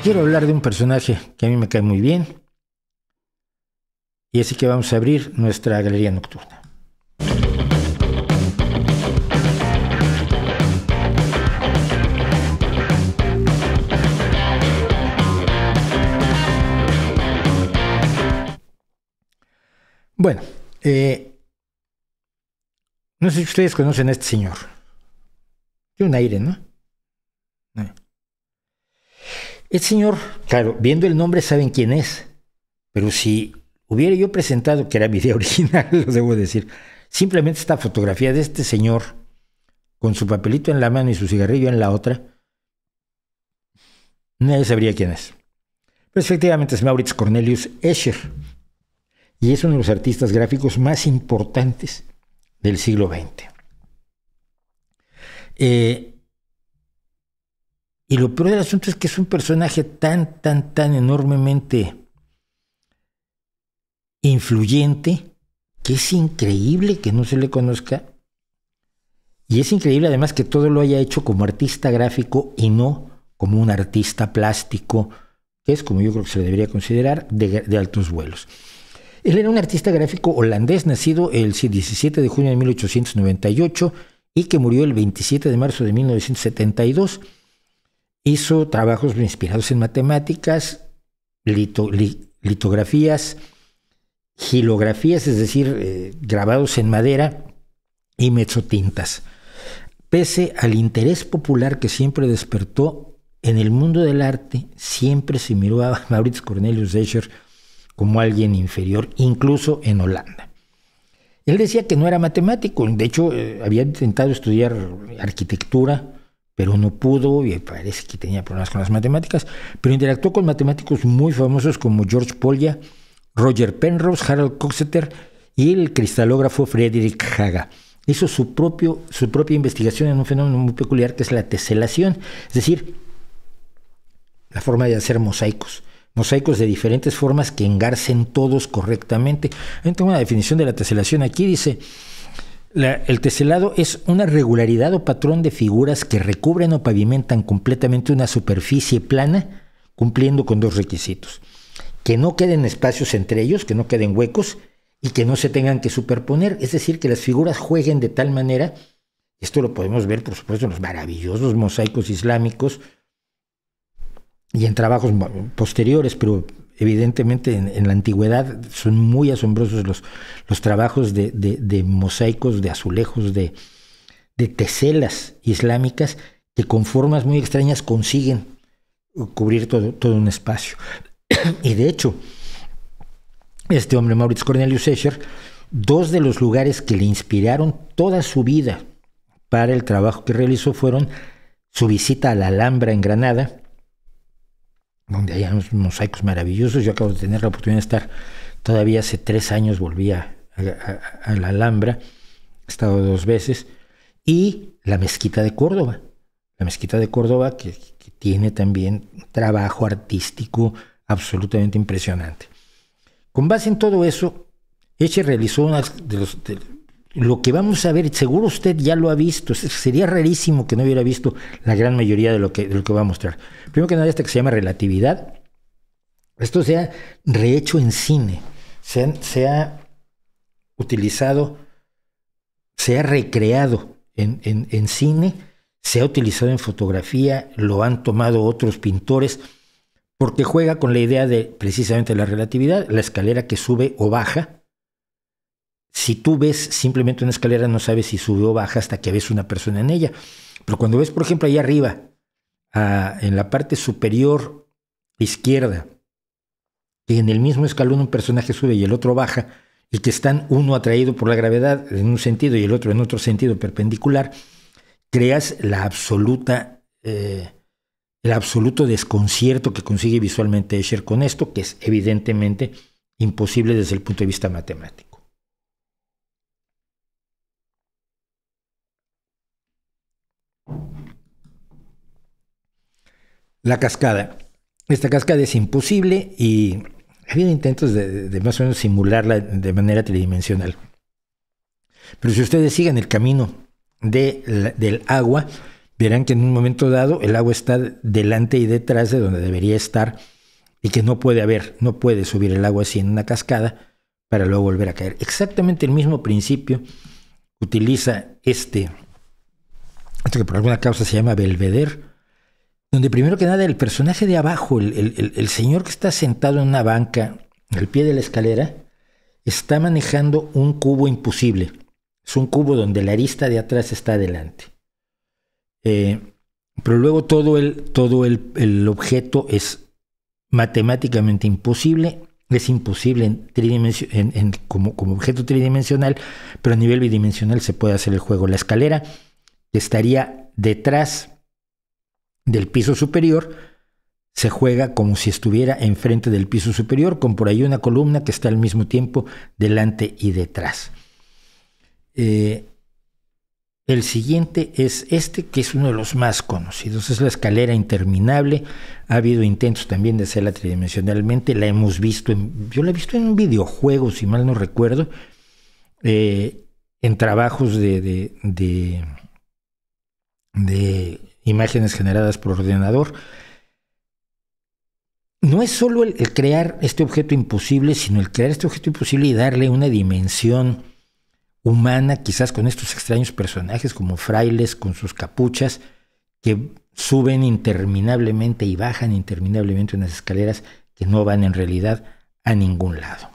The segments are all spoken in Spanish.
quiero hablar de un personaje que a mí me cae muy bien. Y así que vamos a abrir nuestra galería nocturna. Bueno, no sé si ustedes conocen a este señor. Tiene un aire, ¿no? Este señor, claro, viendo el nombre saben quién es, pero si hubiera yo presentado, que era mi idea original, lo debo decir, simplemente esta fotografía de este señor con su papelito en la mano y su cigarrillo en la otra, nadie sabría quién es. Pero efectivamente es Maurits Cornelius Escher y es uno de los artistas gráficos más importantes del siglo XX. Y lo peor del asunto es que es un personaje tan enormemente influyente que es increíble que no se le conozca. Y es increíble además que todo lo haya hecho como artista gráfico y no como un artista plástico, que es como yo creo que se le debería considerar, de altos vuelos. Él era un artista gráfico holandés, nacido el 17 de junio de 1898 y que murió el 27 de marzo de 1972. Hizo trabajos inspirados en matemáticas, litografías, gilografías, es decir, grabados en madera y mezzotintas. Pese al interés popular que siempre despertó en el mundo del arte, siempre se miró a Maurits Cornelius Escher como alguien inferior, incluso en Holanda. Él decía que no era matemático, de hecho había intentado estudiar arquitectura, pero no pudo y parece que tenía problemas con las matemáticas, pero interactuó con matemáticos muy famosos como George Polya, Roger Penrose, Harold Coxeter y el cristalógrafo Friedrich Haga. Hizo su propia investigación en un fenómeno muy peculiar que es la teselación, es decir, la forma de hacer mosaicos de diferentes formas que engarcen todos correctamente. Tengo una definición de la teselación aquí, dice: el teselado es una regularidad o patrón de figuras que recubren o pavimentan completamente una superficie plana, cumpliendo con dos requisitos: que no queden espacios entre ellos, que no queden huecos y que no se tengan que superponer, es decir, que las figuras jueguen de tal manera. Esto lo podemos ver, por supuesto, en los maravillosos mosaicos islámicos y en trabajos posteriores, pero evidentemente en la antigüedad son muy asombrosos los trabajos de mosaicos, de azulejos, de teselas islámicas que con formas muy extrañas consiguen cubrir todo un espacio. Y de hecho, este hombre, Maurits Cornelius Escher, dos de los lugares que le inspiraron toda su vida para el trabajo que realizó fueron su visita a la Alhambra en Granada, donde hay unos mosaicos maravillosos. Yo acabo de tener la oportunidad de estar, todavía hace 3 años volví a la Alhambra, he estado 2 veces, y la Mezquita de Córdoba. La Mezquita de Córdoba que tiene también trabajo artístico absolutamente impresionante. Con base en todo eso, Escher realizó lo que vamos a ver, seguro usted ya lo ha visto, sería rarísimo que no hubiera visto la gran mayoría de lo que va a mostrar. Primero que nada, que se llama Relatividad. Esto se ha rehecho en cine, se ha utilizado, se ha recreado en cine, se ha utilizado en fotografía, lo han tomado otros pintores, porque juega con la idea de precisamente la relatividad, la escalera que sube o baja. Si tú ves simplemente una escalera, no sabes si sube o baja hasta que ves una persona en ella. Pero cuando ves, por ejemplo, ahí arriba, en la parte superior izquierda, que en el mismo escalón un personaje sube y el otro baja, y que están uno atraído por la gravedad en un sentido y el otro en otro sentido perpendicular, creas el absoluto desconcierto que consigue visualmente Escher con esto, que es evidentemente imposible desde el punto de vista matemático. La cascada. Esta cascada es imposible y ha habido intentos de más o menos simularla de manera tridimensional. Pero si ustedes siguen el camino del agua, verán que en un momento dado el agua está delante y detrás de donde debería estar y que no puede subir el agua así en una cascada para luego volver a caer. Exactamente el mismo principio utiliza esto que por alguna causa se llama Belvedere, donde primero que nada el personaje de abajo, el señor que está sentado en una banca al pie de la escalera, está manejando un cubo imposible. Es un cubo donde la arista de atrás está adelante. Pero luego todo el objeto es matemáticamente imposible. Es imposible como objeto tridimensional, pero a nivel bidimensional se puede hacer el juego. La escalera estaría detrás del piso superior, se juega como si estuviera enfrente del piso superior, con por ahí una columna que está al mismo tiempo delante y detrás. El siguiente es este, que es uno de los más conocidos. Es la escalera interminable. Ha habido intentos también de hacerla tridimensionalmente. La hemos visto, yo la he visto en un videojuego, si mal no recuerdo, en trabajos de imágenes generadas por ordenador. No es solo el crear este objeto imposible, sino el crear este objeto imposible y darle una dimensión humana, quizás con estos extraños personajes como frailes con sus capuchas que suben interminablemente y bajan interminablemente unas escaleras que no van en realidad a ningún lado.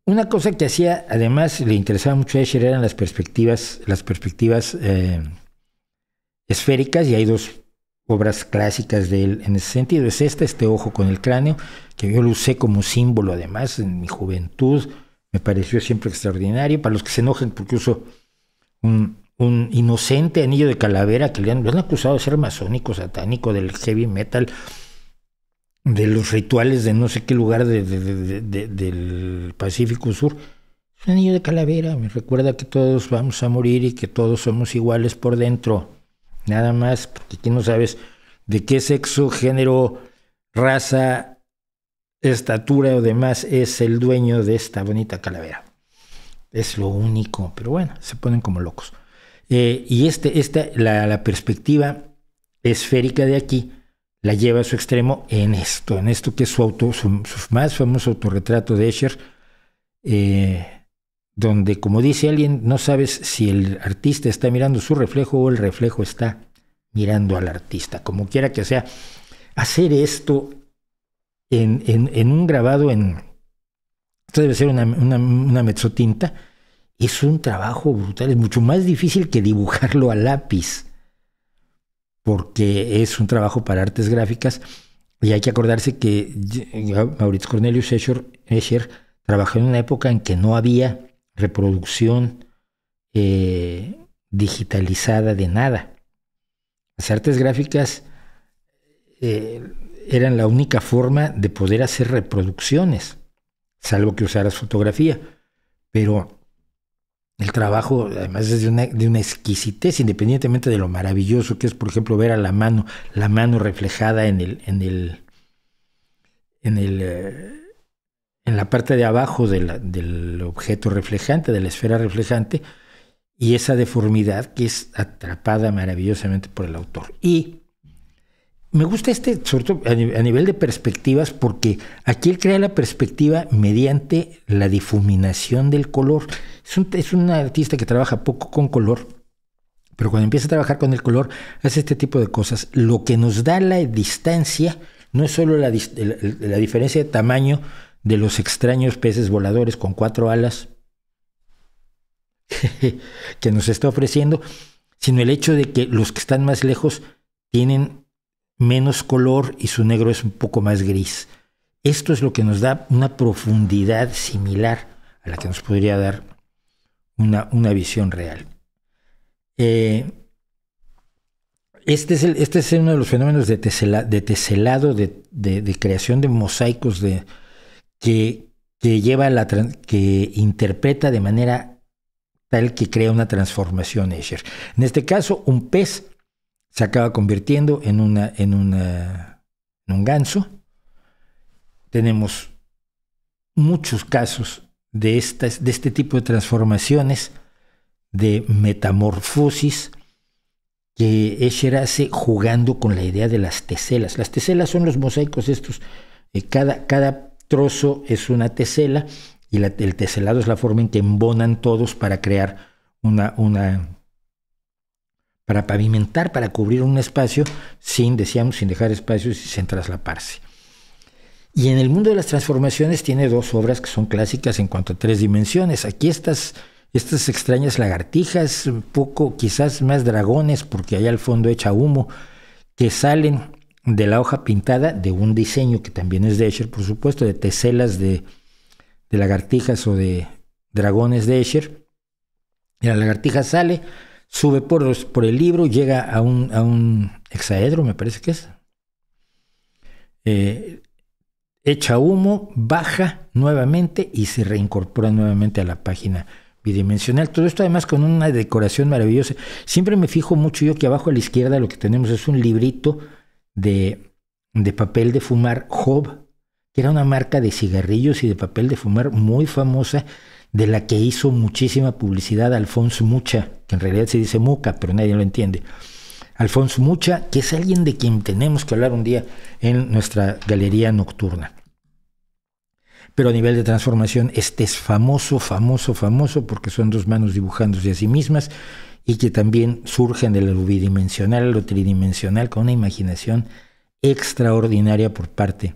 Una cosa que hacía, además, le interesaba mucho a Escher eran las perspectivas esféricas, y hay dos obras clásicas de él en ese sentido. Es este ojo con el cráneo, que yo lo usé como símbolo además en mi juventud. Me pareció siempre extraordinario. Para los que se enojen porque uso un inocente anillo de calavera que lo han acusado de ser masónico, satánico, del heavy metal, de los rituales de no sé qué lugar del Pacífico Sur. Es un anillo de calavera, me recuerda que todos vamos a morir y que todos somos iguales por dentro. Nada más, porque aquí no sabes de qué sexo, género, raza, estatura o demás es el dueño de esta bonita calavera. Es lo único, pero bueno, se ponen como locos. Y la perspectiva esférica de aquí la lleva a su extremo en esto que es su más famoso autorretrato de Escher, donde, como dice alguien, no sabes si el artista está mirando su reflejo o el reflejo está mirando al artista. Como quiera que sea, hacer esto en un grabado esto debe ser una mezzotinta, es un trabajo brutal, es mucho más difícil que dibujarlo a lápiz, porque es un trabajo para artes gráficas, y hay que acordarse que Maurits Cornelius Escher trabajó en una época en que no había reproducción digitalizada de nada. Las artes gráficas eran la única forma de poder hacer reproducciones, salvo que usaras fotografía. Pero el trabajo, además, es de una exquisitez, independientemente de lo maravilloso que es, por ejemplo, ver a la mano reflejada en la parte de abajo del objeto reflejante, de la esfera reflejante, y esa deformidad que es atrapada maravillosamente por el autor. Y me gusta sobre todo a nivel de perspectivas, porque aquí él crea la perspectiva mediante la difuminación del color. Es un artista que trabaja poco con color, pero cuando empieza a trabajar con el color hace este tipo de cosas. Lo que nos da la distancia no es solo la diferencia de tamaño de los extraños peces voladores con 4 alas que nos está ofreciendo, sino el hecho de que los que están más lejos tienen menos color y su negro es un poco más gris. Esto es lo que nos da una profundidad similar a la que nos podría dar una visión real. Este es uno de los fenómenos de teselado, de creación de mosaicos que interpreta de manera tal que crea una transformación Escher. En este caso, un pez se acaba convirtiendo en un ganso. Tenemos muchos casos de este tipo de transformaciones, de metamorfosis, que Escher hace jugando con la idea de las teselas. Las teselas son los mosaicos estos. Cada trozo es una tesela y el teselado es la forma en que embonan todos para crear para pavimentar, para cubrir un espacio sin dejar espacios y sin traslaparse. Y en el mundo de las transformaciones tiene dos obras que son clásicas en cuanto a 3 dimensiones. Aquí estas extrañas lagartijas, un poco quizás más dragones, porque allá al fondo echa humo, que salen de la hoja pintada de un diseño que también es de Escher, por supuesto, de teselas de lagartijas o de dragones de Escher. Y la lagartija sale, sube por el libro, llega a un hexaedro, me parece que es. Echa humo, baja nuevamente y se reincorpora nuevamente a la página bidimensional. Todo esto además con una decoración maravillosa. Siempre me fijo mucho yo que abajo a la izquierda lo que tenemos es un librito de papel de fumar Job, que era una marca de cigarrillos y de papel de fumar muy famosa, de la que hizo muchísima publicidad Alphonse Mucha, que en realidad se dice Muca, pero nadie lo entiende. Alphonse Mucha, que es alguien de quien tenemos que hablar un día en nuestra galería nocturna. Pero a nivel de transformación, este es famoso, porque son 2 manos dibujándose a sí mismas y que también surgen de lo bidimensional a lo tridimensional con una imaginación extraordinaria por parte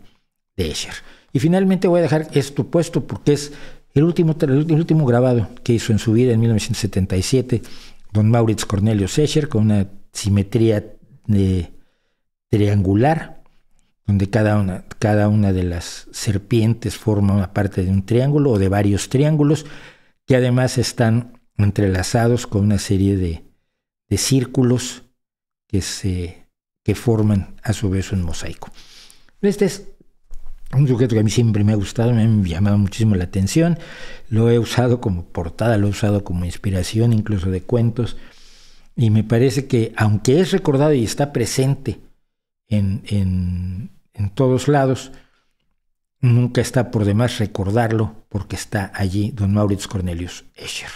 de Escher. Y finalmente voy a dejar esto puesto porque es el último grabado que hizo en su vida en 1977 don Maurits Cornelius Escher, con una simetría triangular, donde cada una de las serpientes forma una parte de un triángulo o de varios triángulos, que además están entrelazados con una serie de círculos que forman a su vez un mosaico. Este es un sujeto que a mí siempre me ha gustado, me ha llamado muchísimo la atención. Lo he usado como portada, lo he usado como inspiración incluso de cuentos, y me parece que aunque es recordado y está presente en todos lados, nunca está por demás recordarlo porque está allí don Maurits Cornelius Escher.